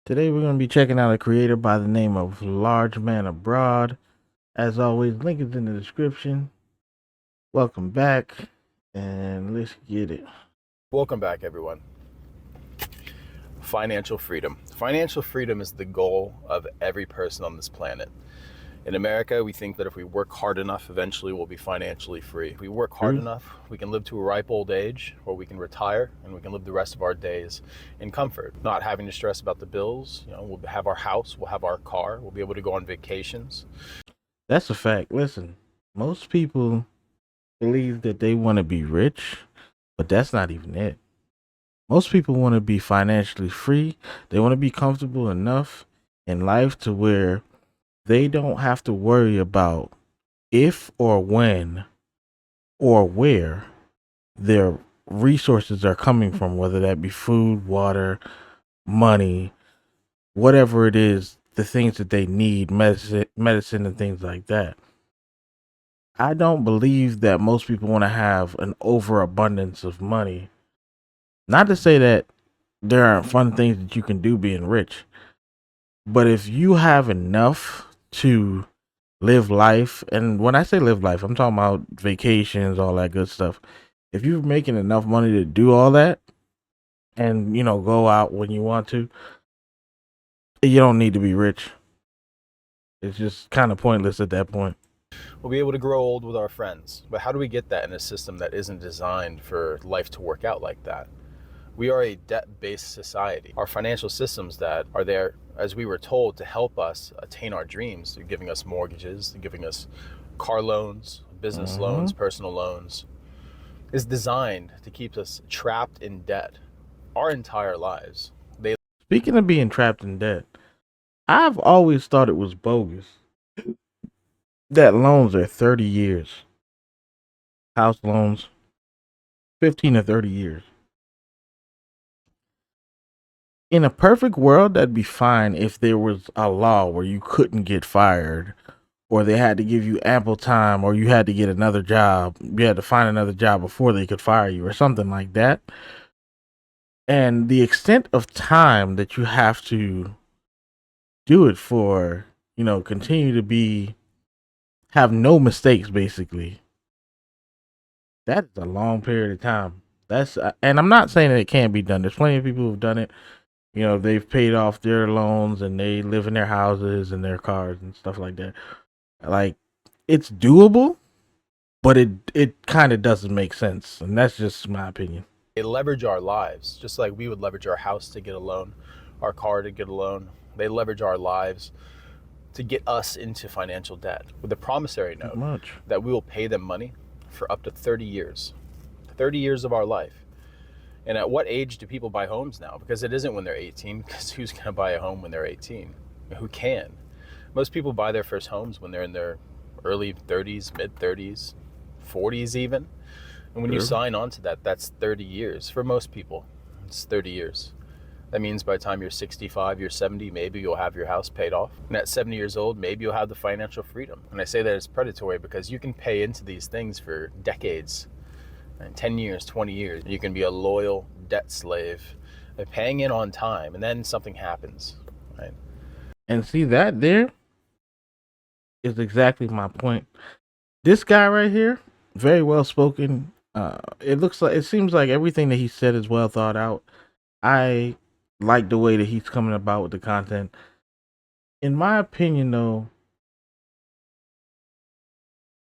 Today we're going to be checking out a creator by the name of Large Man Abroad. As always, link is in the description. Welcome back, and let's get it. Welcome back, everyone. Financial freedom. Financial freedom is the goal of every person on this planet. In America, we think that if we work hard enough, eventually we'll be financially free. If we work hard True. enough, we can live to a ripe old age, or we can retire and we can live the rest of our days in comfort, not having to stress about the bills. We'll have our house, we'll have our car, we'll be able to go on vacations. That's a fact. Listen, most people believe that they want to be rich, but that's not even it. Most people want to be financially free. They want to be comfortable enough in life to where they don't have to worry about if or when or where their resources are coming from, whether that be food, water, money, whatever it is, the things that they need, medicine and things like that. I don't believe that most people want to have an overabundance of money. Not to say that there aren't fun things that you can do being rich, but if you have enough to live life, and when I say live life, I'm talking about vacations, all that good stuff. If you're making enough money to do all that and, go out when you want to, you don't need to be rich. It's just kind of pointless at that point. We'll be able to grow old with our friends. But how do we get that in a system that isn't designed for life to work out like that? We are a debt-based society. Our financial systems that are there, as we were told, to help us attain our dreams. They're giving us mortgages, they're giving us car loans, business Hmm. loans, personal loans, is designed to keep us trapped in debt our entire lives. Speaking of being trapped in debt, I've always thought it was bogus that loans are 30 years. House loans, 15 to 30 years. In a perfect world, that'd be fine if there was a law where you couldn't get fired, or they had to give you ample time, or you had to get another job. You had to find another job before they could fire you, or something like that. And the extent of time that you have to do it for, continue to have no mistakes, basically. That is a long period of time. And I'm not saying that it can't be done. There's plenty of people who've done it. They've paid off their loans and they live in their houses and their cars and stuff like that. Like, it's doable, but it kind of doesn't make sense, and that's just my opinion. They leverage our lives just like we would leverage our house to get a loan, our car to get a loan. They leverage our lives to get us into financial debt with a promissory Pretty note much. that we will pay them money for up to 30 years. 30 years of our life. And at what age do people buy homes now? Because it isn't when they're 18, because who's going to buy a home when they're 18? Who can? Most people buy their first homes when they're in their early 30s, mid 30s, 40s even. And when you True. sign on to that, that's 30 years. For most people, it's 30 years. That means by the time you're 65, you're 70, maybe you'll have your house paid off. And at 70 years old, maybe you'll have the financial freedom. And I say that it's predatory because you can pay into these things for decades, and 10 years, 20 years. You can be a loyal debt slave, paying in on time, and then something happens, right? And see, that there is exactly my point. This guy right here, very well spoken. It seems like everything that he said is well thought out. I like the way that he's coming about with the content. In my opinion, though,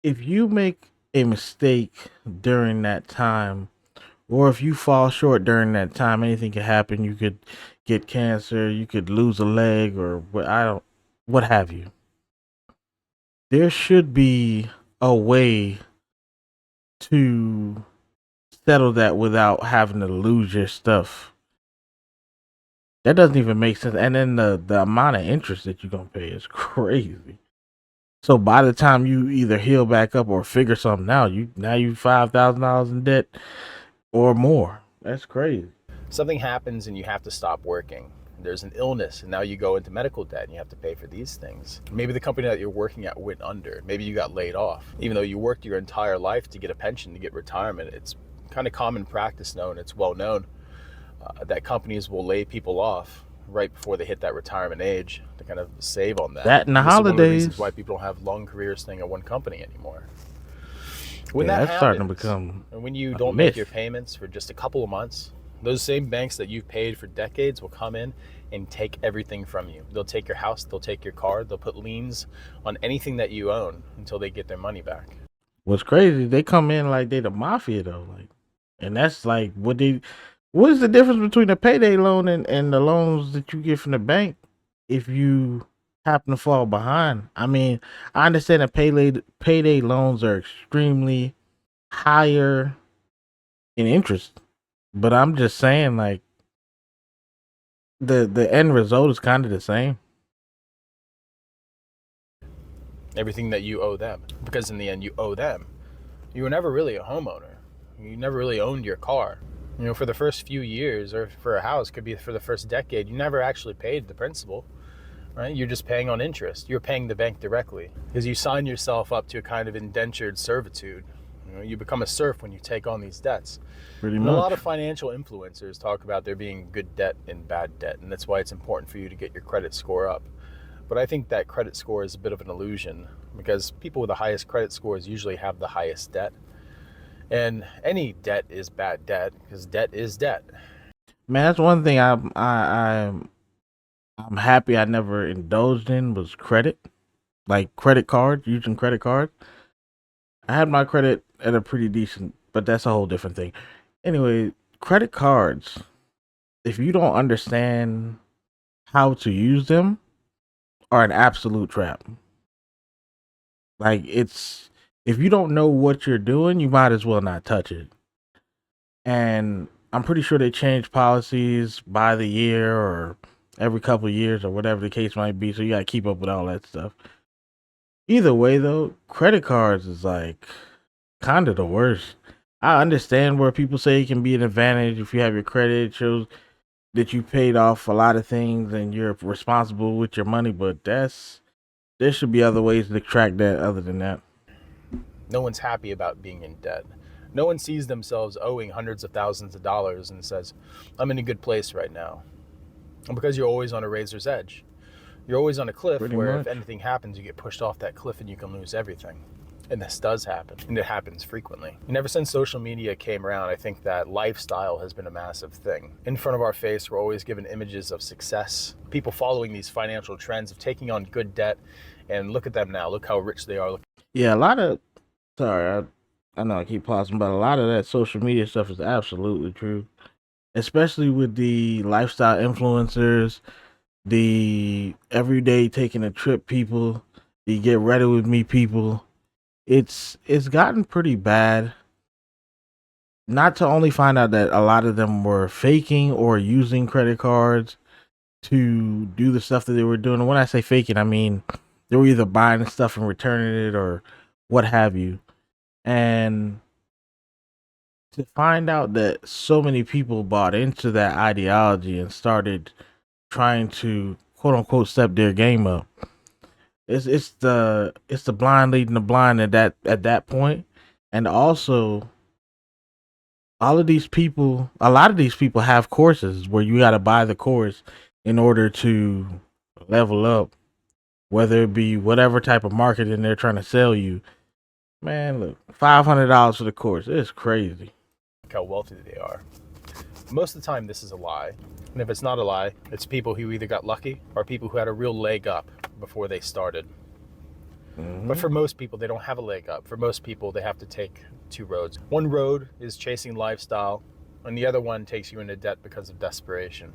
if you make a mistake during that time, or if you fall short during that time, anything could happen. You could get cancer, you could lose a leg, or what have you. There should be a way to settle that without having to lose your stuff. That doesn't even make sense. And then the amount of interest that you're gonna pay is crazy. So by the time you either heal back up or figure something out, you $5,000 in debt or more. That's crazy. Something happens and you have to stop working. There's an illness and now you go into medical debt and you have to pay for these things. Maybe the company that you're working at went under. Maybe you got laid off. Even though you worked your entire life to get a pension, to get retirement, it's kind of common practice known, it's well known that companies will lay people off right before they hit that retirement age to kind of save on that. That and the And this is one of the reasons holidays, why people don't have long careers staying at one company anymore. When yeah, that that's starting to happens, become and when you a don't make your myth. payments for just a couple of months, those same banks that you've paid for decades will come in and take everything from you. They'll take your house, they'll take your car, they'll put liens on anything that you own until they get their money back. What's crazy, they come in like they the mafia though, like, and that's like what is the difference between a payday loan and the loans that you get from the bank if you happen to fall behind? I mean, I understand that payday loans are extremely higher in interest, but I'm just saying like the end result is kind of the same. Everything that you owe them, because in the end you owe them. You were never really a homeowner. You never really owned your car. You know, for the first few years, or for a house, could be for the first decade, you never actually paid the principal, right? You're just paying on interest. You're paying the bank directly because you sign yourself up to a kind of indentured servitude. You know, you become a serf when you take on these debts. Pretty And a lot much. of financial influencers talk about there being good debt and bad debt, and that's why it's important for you to get your credit score up. But I think that credit score is a bit of an illusion because people with the highest credit scores usually have the highest debt. And any debt is bad debt because debt is debt. Man, that's one thing I'm happy I never indulged in was credit, like credit cards, using credit cards. I had my credit at a pretty decent, but that's a whole different thing. Anyway, credit cards, if you don't understand how to use them, are an absolute trap. Like it's if you don't know what you're doing, you might as well not touch it. And I'm pretty sure they change policies by the year or every couple of years or whatever the case might be. So you gotta keep up with all that stuff. Either way, though, credit cards is like kind of the worst. I understand where people say it can be an advantage if you have your credit. It shows that you paid off a lot of things and you're responsible with your money, but there should be other ways to track that other than that. No one's happy about being in debt. No one sees themselves owing hundreds of thousands of dollars and says, I'm in a good place right now. And because you're always on a razor's edge. You're always on a cliff Pretty where if much. anything happens, you get pushed off that cliff and you can lose everything. And this does happen, and it happens frequently. And ever since social media came around, I think that lifestyle has been a massive thing. In front of our face, we're always given images of success, people following these financial trends of taking on good debt, and look at them now. Look how rich they are. Yeah, a lot of sorry, I know I keep pausing, but a lot of that social media stuff is absolutely true. Especially with the lifestyle influencers, the everyday taking a trip people, the get ready with me people. It's gotten pretty bad. Not to only find out that a lot of them were faking or using credit cards to do the stuff that they were doing. And when I say faking, I mean they were either buying stuff and returning it or what have you. And to find out that so many people bought into that ideology and started trying to quote unquote step their game up. It's the blind leading the blind at that point. And also a lot of these people have courses where you gotta buy the course in order to level up, whether it be whatever type of marketing they're trying to sell you. Man, look, $500 for the course. It's crazy. Look how wealthy they are. Most of the time, this is a lie. And if it's not a lie, it's people who either got lucky or people who had a real leg up before they started. But for most people, they don't have a leg up. For most people, they have to take two roads. One road is chasing lifestyle, and the other one takes you into debt because of desperation.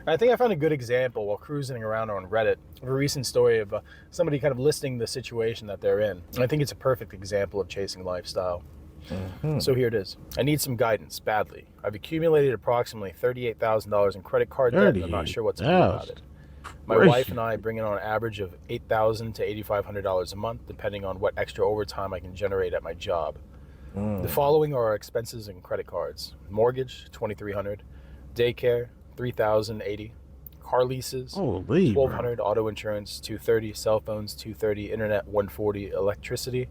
And I think I found a good example while cruising around on Reddit of a recent story of somebody kind of listing the situation that they're in. And I think it's a perfect example of chasing lifestyle. So here it is. I need some guidance badly. I've accumulated approximately $38,000 in credit card debt, and I'm not sure what to do about it. My wife and I bring in on an average of $8,000 to $8,500 a month, depending on what extra overtime I can generate at my job. The following are our expenses and credit cards: mortgage, $2,300; daycare, $3,080; car leases, Holy, $1,200; auto insurance, $230; cell phones, $230; internet, $140; electricity,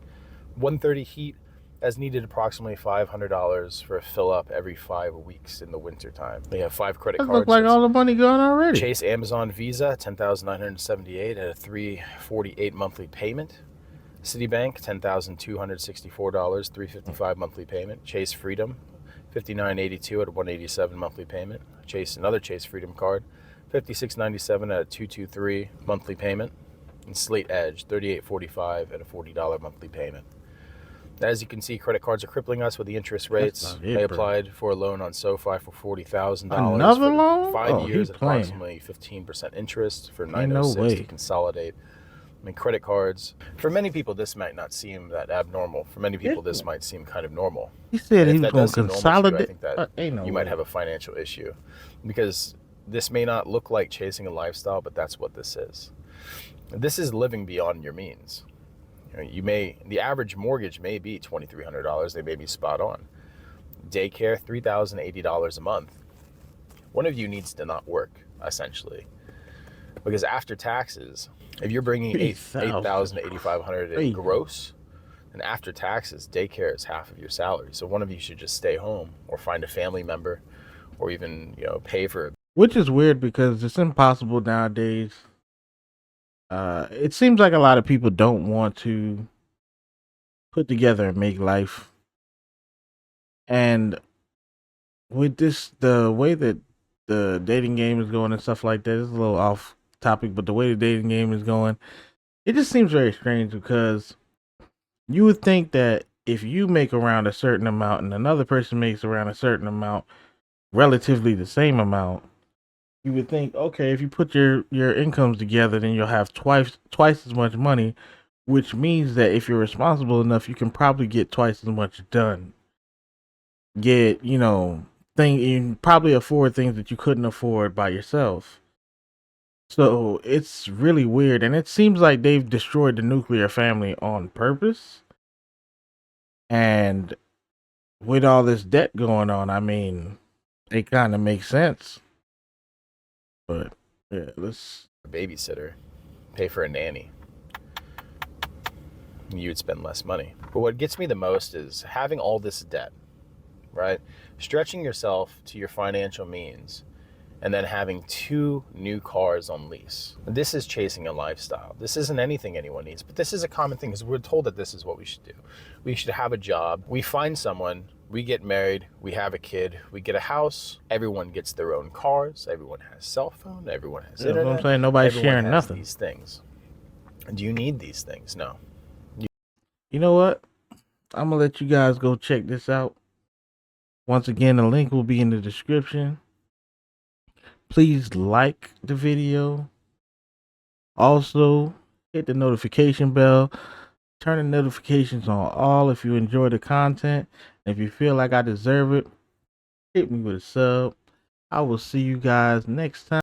$130; heat, has needed approximately $500 for a fill up every 5 weeks in the wintertime. They have 5 credit That cards. look like all the money gone already. Chase Amazon Visa, $10,978 at a $348 monthly payment. Citibank, $10,264, $355 monthly payment. Chase Freedom, $59.82 at a $187 monthly payment. Another Chase Freedom card, $56.97 at a $223 monthly payment. And Slate Edge, $38.45 at a $40 monthly payment. As you can see, credit cards are crippling us with the interest rates. I applied for a loan on SoFi for $40,000. Another loan? 5 years at approximately 15% interest for $906 to consolidate. I mean, credit cards, for many people, this might not seem that abnormal. For many people, this might seem kind of normal. He said he was going to consolidate. I think that you might have a financial issue, because this may not look like chasing a lifestyle, but that's what this is. This is living beyond your means. The average mortgage may be $2,300. They may be spot on. Daycare, $3,080 a month. One of you needs to not work, essentially, because after taxes, if you're bringing $8,000 to $8,500 in gross, and after taxes, daycare is half of your salary. So one of you should just stay home or find a family member, or even pay for it. Which is weird because it's impossible nowadays. It seems like a lot of people don't want to put together and make life. And with the way that the dating game is going and stuff like that, it's a little off topic, but the way the dating game is going, it just seems very strange, because you would think that if you make around a certain amount and another person makes around a certain amount, relatively the same amount, you would think, okay, if you put your incomes together, then you'll have twice as much money, which means that if you're responsible enough, you can probably get twice as much done. You can probably afford things that you couldn't afford by yourself. So it's really weird, and it seems like they've destroyed the nuclear family on purpose. And with all this debt going on, I mean, it kind of makes sense. But yeah, let's a babysitter, pay for a nanny. You'd spend less money. But what gets me the most is having all this debt, right? Stretching yourself to your financial means, and then having 2 new cars on lease. This is chasing a lifestyle. This isn't anything anyone needs, but this is a common thing, because we're told that this is what we should do. We should have a job. We find someone, we get married, we have a kid, we get a house, everyone gets their own cars, everyone has cell phone, everyone has internet. What I'm saying, nobody's sharing nothing. These things. Do you need these things? No. You know what? I'm gonna let you guys go check this out. Once again, the link will be in the description. Please like the video. Also, hit the notification bell. Turn the notifications on all if you enjoy the content. And if you feel like I deserve it, hit me with a sub. I will see you guys next time.